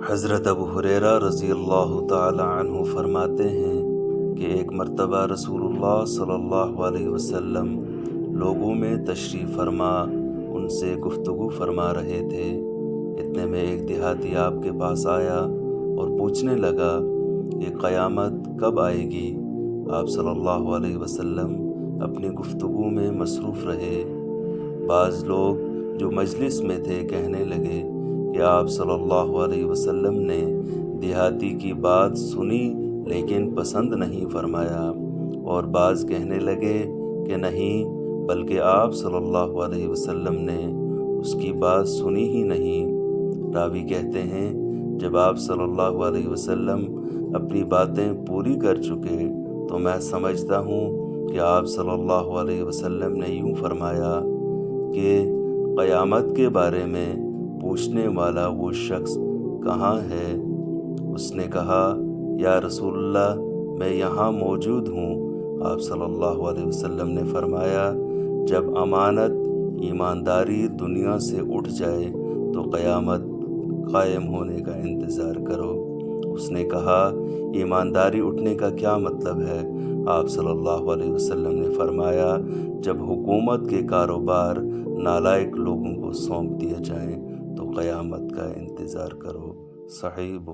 حضرت ابو ہریرہ رضی اللہ تعالی عنہ فرماتے ہیں کہ ایک مرتبہ رسول اللہ صلی اللہ علیہ وسلم لوگوں میں تشریف فرما ان سے گفتگو فرما رہے تھے۔ اتنے میں ایک دیہاتی آپ کے پاس آیا اور پوچھنے لگا کہ قیامت کب آئے گی؟ آپ صلی اللہ علیہ وسلم اپنی گفتگو میں مصروف رہے۔ بعض لوگ جو مجلس میں تھے کہنے لگے کہ آپ صلی اللہ علیہ وسلم نے دیہاتی کی بات سنی لیکن پسند نہیں فرمایا، اور بعض کہنے لگے کہ نہیں بلکہ آپ صلی اللہ علیہ وسلم نے اس کی بات سنی ہی نہیں۔ راوی کہتے ہیں جب آپ صلی اللہ علیہ وسلم اپنی باتیں پوری کر چکے تو میں سمجھتا ہوں کہ آپ صلی اللہ علیہ وسلم نے یوں فرمایا کہ قیامت کے بارے میں پوچھنے والا وہ شخص کہاں ہے؟ اس نے کہا یا رسول اللہ میں یہاں موجود ہوں۔ آپ صلی اللہ علیہ وسلم نے فرمایا جب امانت ایمانداری دنیا سے اٹھ جائے تو قیامت قائم ہونے کا انتظار کرو۔ اس نے کہا ایمانداری اٹھنے کا کیا مطلب ہے؟ آپ صلی اللہ علیہ وسلم نے فرمایا جب حکومت کے کاروبار نالائق لوگوں کو سونپ دیا جائیں تو قیامت کا انتظار کرو۔ صحیح